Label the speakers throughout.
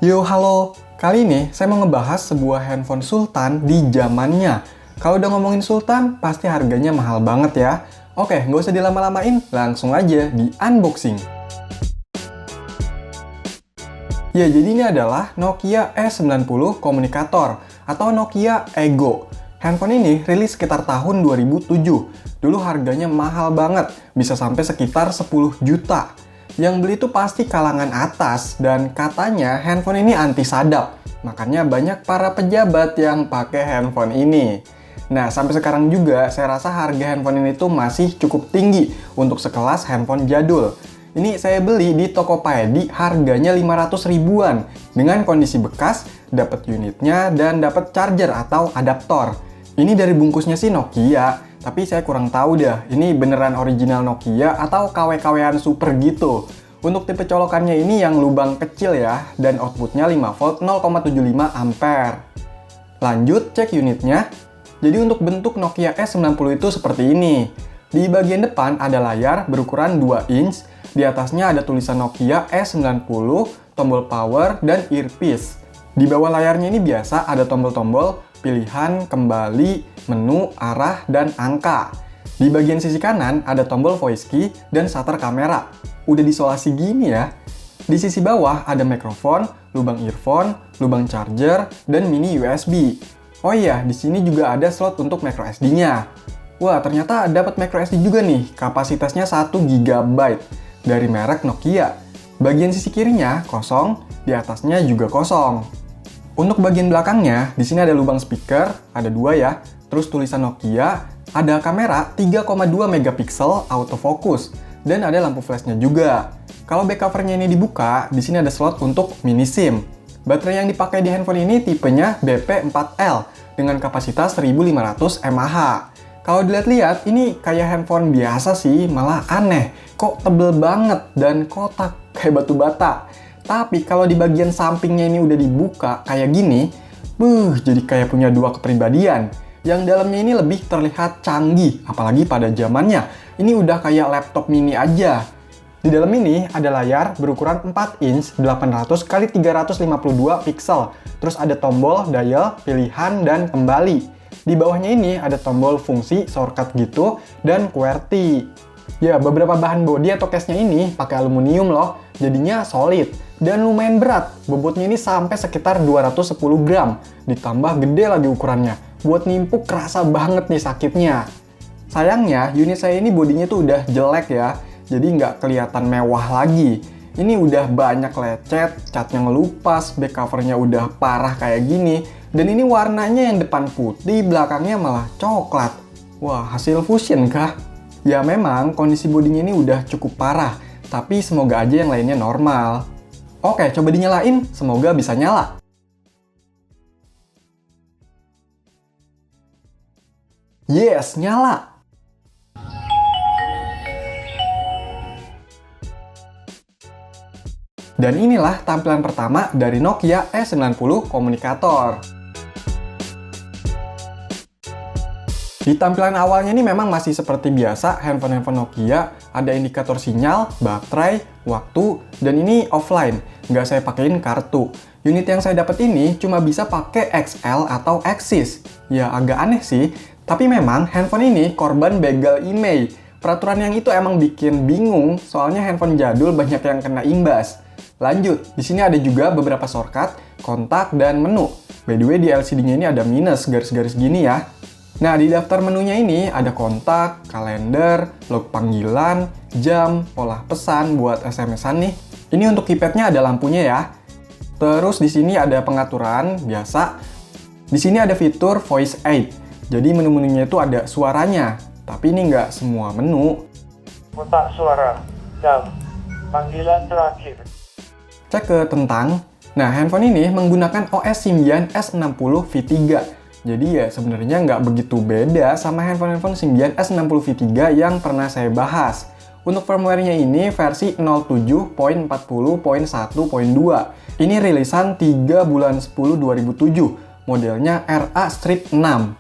Speaker 1: Yo, halo. Kali ini saya mau ngebahas sebuah handphone Sultan di zamannya. Kalau udah ngomongin Sultan, pasti harganya mahal banget ya. Oke, nggak usah dilama-lamain, langsung aja di unboxing. Ya, jadi ini adalah Nokia E90 Communicator atau Nokia Ego. Handphone ini rilis sekitar tahun 2007. Dulu harganya mahal banget, bisa sampai sekitar 10 juta. Yang beli itu pasti kalangan atas, dan katanya handphone ini anti sadap. Makanya banyak para pejabat yang pakai handphone ini. Nah, sampai sekarang juga saya rasa harga handphone ini tuh masih cukup tinggi untuk sekelas handphone jadul. Ini saya beli di Tokopedia harganya 500 ribuan. Dengan kondisi bekas, dapat unitnya dan dapat charger atau adaptor. Ini dari bungkusnya sih Nokia. Tapi saya kurang tahu dah, ini beneran original Nokia atau KW-KW-an super gitu. Untuk tipe colokannya ini yang lubang kecil ya, dan outputnya 5 volt 0,75 ampere. Lanjut cek unitnya. Jadi untuk bentuk Nokia E90 itu seperti ini. Di bagian depan ada layar berukuran 2 inch, di atasnya ada tulisan Nokia E90, tombol power, dan earpiece. Di bawah layarnya ini biasa ada tombol-tombol pilihan, kembali, menu, arah, dan angka. Di bagian sisi kanan ada tombol voice key dan shutter kamera. Udah disolasi gini ya. Di sisi bawah ada mikrofon, lubang earphone, lubang charger, dan mini USB. Oh iya, di sini juga ada slot untuk micro SD-nya. Wah, ternyata dapat micro SD juga nih, kapasitasnya 1 GB dari merek Nokia. Bagian sisi kirinya kosong, di atasnya juga kosong. Untuk bagian belakangnya, di sini ada lubang speaker, ada 2 ya, terus tulisan Nokia, ada kamera 3,2 megapiksel autofocus, dan ada lampu flashnya juga. Kalau back covernya ini dibuka, di sini ada slot untuk mini SIM. Baterai yang dipakai di handphone ini tipenya BP4L dengan kapasitas 1500 mAh. Kalau dilihat-lihat, ini kayak handphone biasa sih, malah aneh. Kok tebel banget dan kotak kayak batu bata. Tapi kalau di bagian sampingnya ini udah dibuka kayak gini, jadi kayak punya 2 kepribadian. Yang dalamnya ini lebih terlihat canggih, apalagi pada zamannya. Ini udah kayak laptop mini aja. Di dalam ini ada layar berukuran 4 inch 800 x 352 pixel. Terus ada tombol dial, pilihan, dan kembali. Di bawahnya ini ada tombol fungsi, shortcut gitu, dan QWERTY. Ya, beberapa bahan bodi atau case-nya ini pakai aluminium loh, jadinya solid. Dan lumayan berat, bobotnya ini sampai sekitar 210 gram. Ditambah gede lagi ukurannya. Buat nimpuk kerasa banget nih sakitnya. Sayangnya, unit saya ini bodinya tuh udah jelek ya. Jadi nggak kelihatan mewah lagi. Ini udah banyak lecet, catnya ngelupas, back covernya udah parah kayak gini. Dan ini warnanya yang depan putih, belakangnya malah coklat. Wah, hasil fusion kah? Ya memang kondisi bodinya ini udah cukup parah. Tapi semoga aja yang lainnya normal. Oke, coba dinyalain, semoga bisa nyala. Yes, nyala! Dan inilah tampilan pertama dari Nokia E90 Communicator. Di tampilan awalnya ini memang masih seperti biasa handphone-handphone Nokia, ada indikator sinyal, baterai, waktu, dan ini offline, nggak saya pakein kartu. Unit yang saya dapat ini cuma bisa pakai XL atau Axis. Ya agak aneh sih, tapi memang handphone ini korban begal IMEI. Peraturan yang itu emang bikin bingung, soalnya handphone jadul banyak yang kena imbas. Lanjut, di sini ada juga beberapa shortcut, kontak, dan menu. By the way, di LCD-nya ini ada minus, garis-garis gini ya. Nah, di daftar menunya ini ada kontak, kalender, log panggilan, jam, pola pesan buat SMS-an nih. Ini untuk keypad-nya ada lampunya ya. Terus di sini ada pengaturan biasa. Di sini ada fitur Voice Aid. Jadi menu-menunya itu ada suaranya, tapi ini nggak semua menu.
Speaker 2: Kotak suara, jam, panggilan terakhir.
Speaker 1: Cek ke tentang. Nah, handphone ini menggunakan OS Symbian S60 V3. Jadi ya sebenarnya nggak begitu beda sama handphone Symbian S60 V3 yang pernah saya bahas. Untuk firmware-nya ini versi 07.40.1.2. Ini rilisan 3 bulan 10 2007, modelnya RA Strip 6.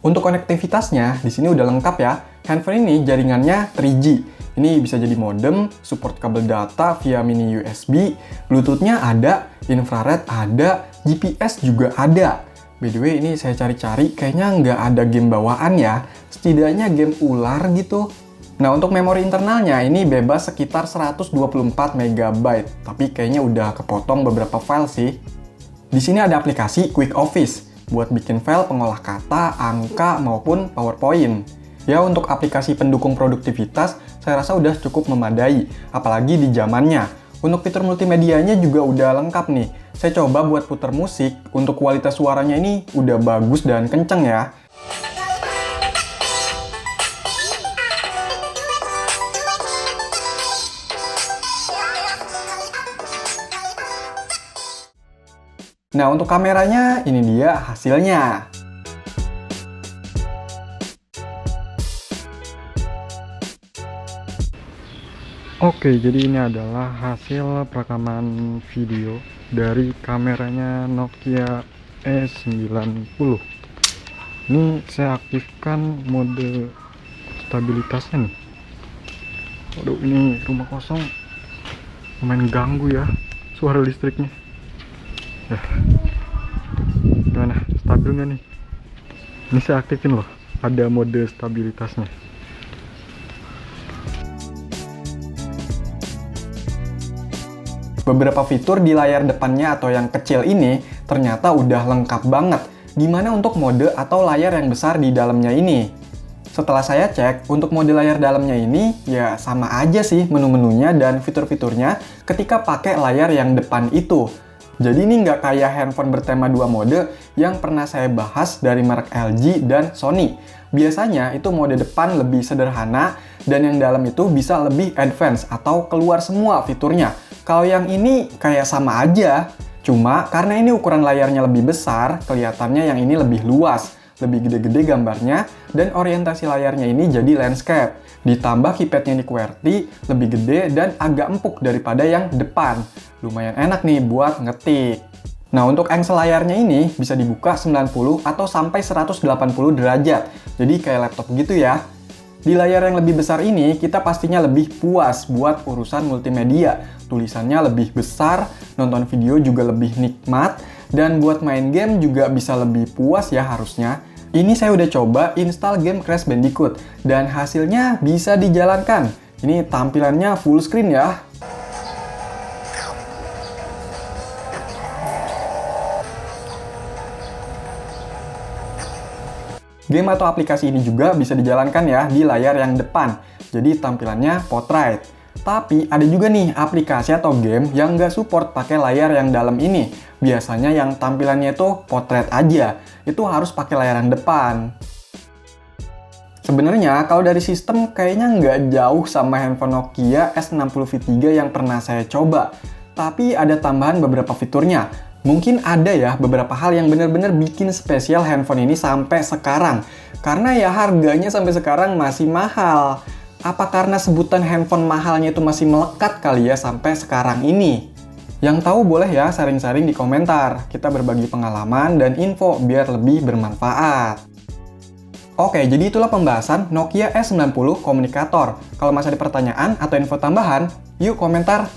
Speaker 1: Untuk konektivitasnya, di sini udah lengkap ya. Handphone ini jaringannya 3G. Ini bisa jadi modem, support kabel data via mini USB, Bluetooth-nya ada, infrared ada, GPS juga ada. By the way, ini saya cari-cari, kayaknya nggak ada game bawaan ya. Setidaknya game ular gitu. Nah, untuk memori internalnya ini bebas sekitar 124 MB, tapi kayaknya udah kepotong beberapa file sih. Di sini ada aplikasi Quick Office buat bikin file pengolah kata, angka, maupun PowerPoint. Ya, untuk aplikasi pendukung produktivitas, saya rasa udah cukup memadai, apalagi di zamannya. Untuk fitur multimedianya juga udah lengkap nih. Saya coba buat putar musik, untuk kualitas suaranya ini udah bagus dan kenceng ya. Nah, untuk kameranya, ini dia hasilnya. Oke, jadi ini adalah hasil perekaman video dari kameranya Nokia E90. Ini saya aktifkan mode stabilitasnya nih. Waduh, ini rumah kosong, lumayan ganggu ya suara listriknya. Ya, gimana? Stabil nggak nih? Ini saya aktifin loh, ada mode stabilitasnya. Beberapa fitur di layar depannya atau yang kecil ini ternyata udah lengkap banget. Gimana untuk mode atau layar yang besar di dalamnya ini? Setelah saya cek, untuk mode layar dalamnya ini ya sama aja sih menu-menunya dan fitur-fiturnya ketika pakai layar yang depan itu. Jadi ini nggak kayak handphone bertema 2 mode yang pernah saya bahas dari merek LG dan Sony. Biasanya itu mode depan lebih sederhana dan yang dalam itu bisa lebih advance atau keluar semua fiturnya. Kalau yang ini kayak sama aja, cuma karena ini ukuran layarnya lebih besar, kelihatannya yang ini lebih luas, lebih gede-gede gambarnya, dan orientasi layarnya ini jadi landscape. Ditambah keypadnya ini QWERTY, lebih gede dan agak empuk daripada yang depan. Lumayan enak nih buat ngetik. Nah, untuk angle layarnya ini bisa dibuka 90 atau sampai 180 derajat. Jadi kayak laptop gitu ya. Di layar yang lebih besar ini, kita pastinya lebih puas buat urusan multimedia. Tulisannya lebih besar, nonton video juga lebih nikmat, dan buat main game juga bisa lebih puas ya harusnya. Ini saya udah coba install game Crash Bandicoot, dan hasilnya bisa dijalankan. Ini tampilannya full screen ya. Game atau aplikasi ini juga bisa dijalankan ya di layar yang depan, jadi tampilannya portrait. Tapi ada juga nih aplikasi atau game yang nggak support pakai layar yang dalam ini. Biasanya yang tampilannya itu portrait aja, itu harus pakai layar yang depan. Sebenarnya kalau dari sistem kayaknya nggak jauh sama handphone Nokia S60 V3 yang pernah saya coba. Tapi ada tambahan beberapa fiturnya. Mungkin ada ya beberapa hal yang benar-benar bikin spesial handphone ini sampai sekarang. Karena ya harganya sampai sekarang masih mahal. Apa karena sebutan handphone mahalnya itu masih melekat kali ya sampai sekarang ini? Yang tahu boleh ya sharing-sharing di komentar. Kita berbagi pengalaman dan info biar lebih bermanfaat. Oke, jadi itulah pembahasan Nokia S90 Komunikator. Kalau masih ada pertanyaan atau info tambahan, yuk komentar.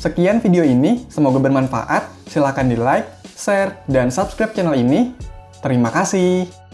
Speaker 1: Sekian video ini, semoga bermanfaat. Silahkan di like, share, dan subscribe channel ini. Terima kasih.